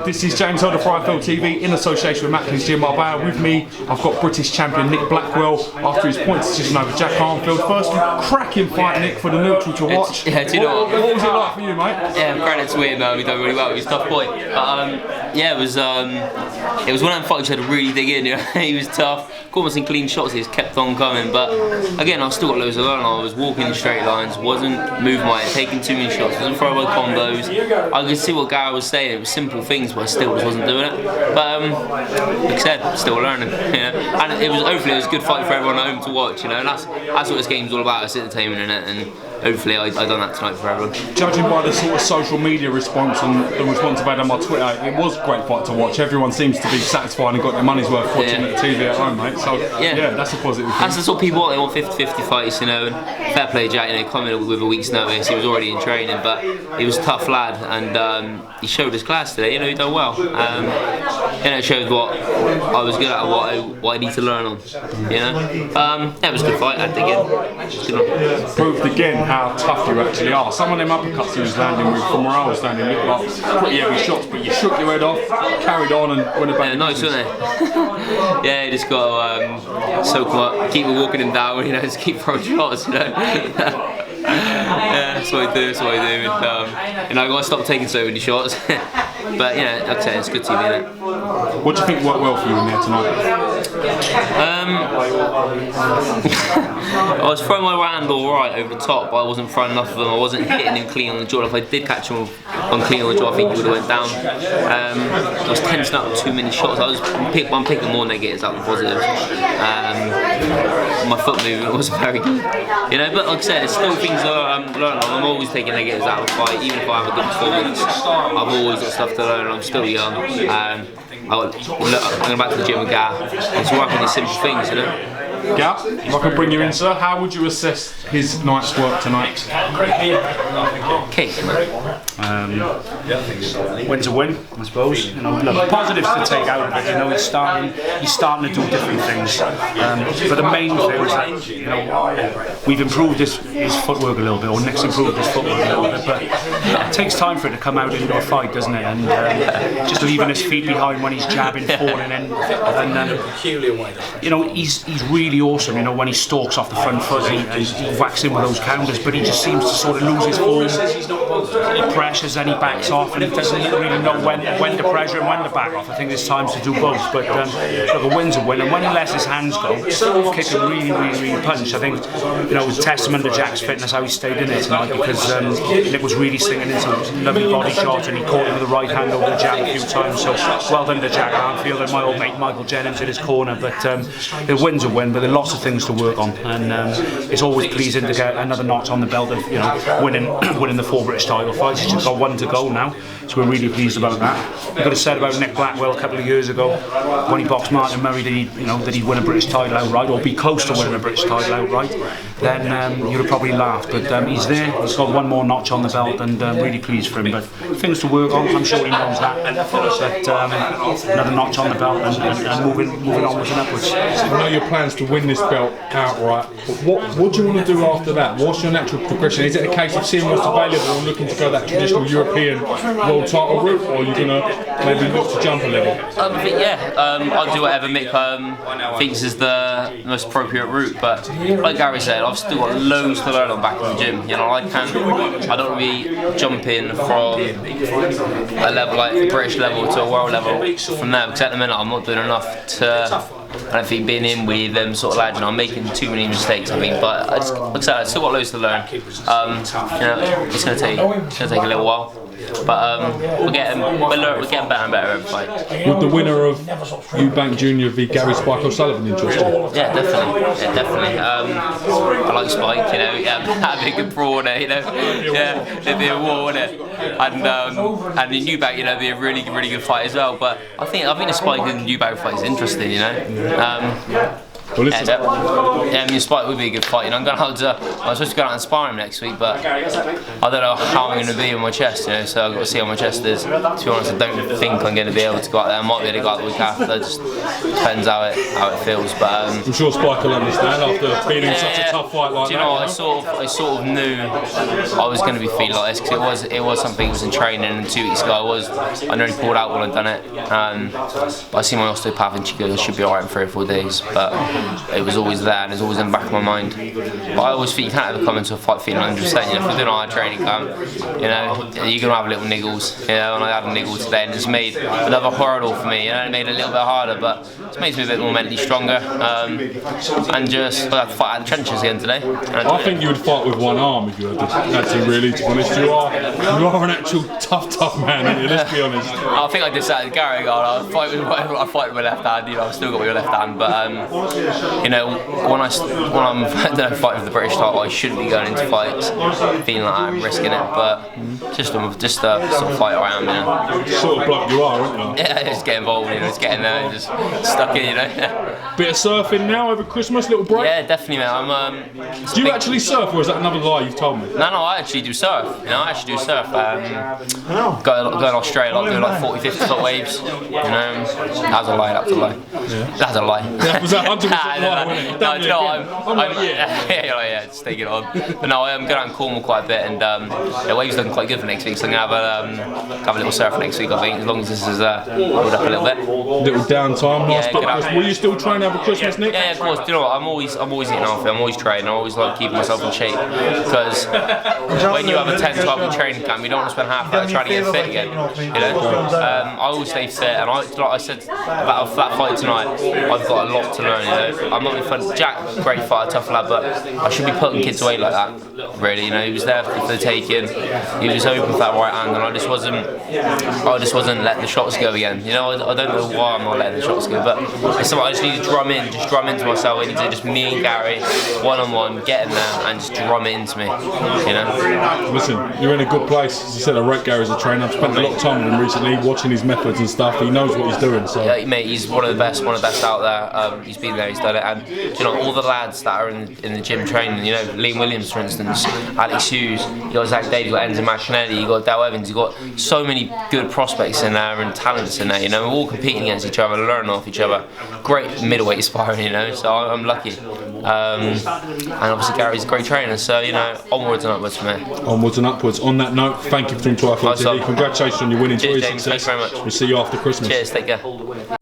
This is James Holder for Arnfield TV in association with Macklin's Gym Marbella. With me, I've got British champion Nick Blackwell after his point decision over Jack Arnfield. Firstly, cracking fight, Nick, for the neutral to watch. Do you know what was it like for you, mate? Yeah, credit to him, we done really well. He was a tough boy. But yeah, it was one of them fights you had to really dig in. You know? He was tough. Caught me some clean shots. He just kept on coming. But again, I've still got loads to learn. I was walking in straight lines, wasn't moving my head, taking too many shots, wasn't throwing my combos. I could see what Gary was saying. It was simple things, but I still just wasn't doing it. But like I said, still learning. You know? And hopefully it was a good fight for everyone at home to watch. You know, and that's what this game's all about. It's entertainment in it, and hopefully I done that tonight for everyone. Judging by the sort of social media response and the response I've had on my Twitter, it was a great fight to watch. Everyone seems to be satisfied and got their money's worth watching the TV at home, mate. So yeah, that's a positive thing. That's the sort of people they want 50-50 fights, you know. And fair play, Jack. You know, coming with a week's notice, he was already in training, but he was a tough lad, and he showed his class today. You know, he done well. You know, it showed what I was good at, and what I need to learn on. You know, yeah, it was a good fight. I dig in. Proved again how tough you actually are. Some of them uppercuts he was landing with from where I was standing looked like pretty heavy shots, but you shook your head off, carried on, and went about. Yeah, nice, wasn't it? Yeah, you just got to soak him up, keep walking him down, you know, just keep throwing shots, you know. Yeah, that's what I do, that's what I do. And, you know, I got to stop taking so many shots. But, you know, like I say, it's good TV, isn't it? What do you think worked well for you in there tonight? I was throwing my right hand all right over the top, but I wasn't throwing enough of them. I wasn't hitting him clean on the jaw. If I did catch him on clean on the jaw, I think he would have went down. I was tensing up too many shots. I'm picking more negatives out than positives. My foot movement wasn't very good, you know. But like I said, there's still things that I'm learning on. I'm always taking negatives out of a fight, even if I have a good performance. I've always got stuff to learn. I'm still young. I'm going back to the gym with Gar. It's working these simple things, you know. Gar, if I can bring you in, sir, how would you assess his night's work tonight? Cake. Win's a win, I suppose. You know, look, positives to take out of it. You know, he's starting to do different things. But the main thing is that, you know, we've improved his footwork a little bit, or Nick's improved his footwork a little bit. But it takes time for it to come out into a fight, doesn't it? And just leaving his feet behind when he's jabbing, falling in, and you know, he's really awesome. You know, when he stalks off the front foot, he whacks in with those counters, but he just seems to sort of lose his form. He pressures and he backs off, and he doesn't really know when to pressure and when to back off. I think there's times to do both, but look, a win's a win, and when he lets his hands go, kicking really punch. I think, you know, it was a testament to Jack's fitness how he stayed in it tonight, because Nick was really singing into lovely body shots, and he caught him with the right hand over the jab a few times. So well done to Jack Arnfield and my old mate Michael Jennings in his corner. But the win's a win, but there are lots of things to work on, and it's always pleasing to get another notch on the belt of, you know, winning the 4 British title fights. He's just got 1 to go now, so we're really pleased about that. We could have said about Nick Blackwell a couple of years ago when he boxed Martin Murray that he'd win a British title outright, or be close to winning a British title outright. Then you'd have probably laughed. But he's there. He's got 1 more notch on the belt, and really pleased for him. But things to work on. I'm sure he knows that. But another notch on the belt, and moving onwards and upwards. I know your plans to win this belt outright, but what do you want to do after that? What's your natural progression? Is it a case of seeing what's available and looking to go that traditional European world title route, or are you going to maybe look to jump a level? I think, I'll do whatever Mick thinks is the most appropriate route. But like Gary said, I've still got loads to learn on back in the gym. You know, I don't want to be jumping from a level like the British level to a world level from there, because at the minute I'm not doing enough to. I don't think being in with them sort of lads, you know, I'm making too many mistakes, I think, but like I said, I've still got loads to learn. You know, it's going to take a little while, but we're getting better and better every fight. Would the winner of Eubank Jr. v Gary Spike O'Sullivan interest you? Yeah, definitely. Yeah, definitely. I like Spike, you know. Yeah, that'd be a good brawl, you know. Yeah, there'd be a war, wouldn't it? And in Eubank, you know, it'd be a really good fight as well. But I think the Spike and Eubank fight is interesting, you know. Well, listen. Yeah, I mean, Spike would be a good fight. I'm supposed to go out and spar him next week, but I don't know how I'm going to be on my chest, so I've got to see how my chest is. To be honest, I don't think I'm going to be able to go out there. I might be able to go out the week after. It just depends how it feels. But I'm sure Spike will understand after being in such a tough fight like that. Do you know what? I sort of knew I was going to be feeling like this because it was something that was in training, and 2 weeks ago I nearly pulled out when I'd done it. But I see my osteopath and she goes, I should be alright in 3 or 4 days. But it was always there and it was always in the back of my mind. But I always think you can't ever come into a fight feeling 100%. If you're doing a hard training camp, you're going to have little niggles. And I had a niggle today and it's made another hurdle for me. It made it a little bit harder, but it makes me a bit more mentally stronger. And just I had to fight out the trenches again today. I think you would fight with one arm if you had to really, to be honest. You are an actual tough man, aren't you? Let's be honest. I think I did that with Gary. I fight with my left hand. I've still got my left hand, but when I'm fighting for the British title, I shouldn't be going into fights feeling like I'm risking it. But just a sort of fighter I am. Sort of bloke you are, aren't you? Yeah, just get involved. Just getting there and just stuck in. Bit of surfing now over Christmas, little break. Yeah, definitely, man. Do you actually surf, or is that another lie you've told me? No, I actually do surf. I actually do surf. Go in Australia, doing like 40, 50 foot waves. That's a lie. That's a lie. Yeah. That's a lie. Yeah, was that 100% lie, wasn't it? Yeah, just take it on. But no, I'm going out in Cornwall quite a bit, and the waves looking quite good for next week. So I'm gonna have a little surf next week. I think, as long as this is build up a little bit. Little downtime, nice bit of Christmas. Will you still train over Christmas, Nick? Yeah, of course. Do you know what? I'm always eating healthy. I'm always training. I always like keeping myself in shape because when you have a 10, 12 week training camp, you don't want to spend half that trying to get fit again. I always stay fit, and like I said about that fight tonight, I've got a lot to learn. I'm not even fun. Jack, great fighter, tough lad, but I should be putting kids away like that. Really, he was there for the taking. He was open for that right hand, and I just wasn't letting the shots go again. I don't know why I'm not letting the shots go, but it's something I just need to drum into myself. I need to just me and Gary, one-on-one, get in there and just drum it into me. Listen, you're in a good place. As I said, I rate Gary as a trainer. I've spent a lot of time with him recently, watching his methods and stuff. He knows what he's doing. So yeah, mate, he's one of the best out there. He's been there, he's done it, and all the lads that are in the gym training. Liam Williams, for instance, Alex Hughes, you got Zach Davies, you got Enzo Machinelli, you got Dale Evans, you got so many good prospects in there and talents in there. We're all competing against each other, learning off each other. Great middleweight sparring, so I'm lucky. And obviously Gary's a great trainer, so onwards and upwards from there. Onwards and upwards. On that note, thank you for coming to our TV. Congratulations on your winning. Cheers, James. Thanks very much. We'll see you after Christmas. Cheers, take care.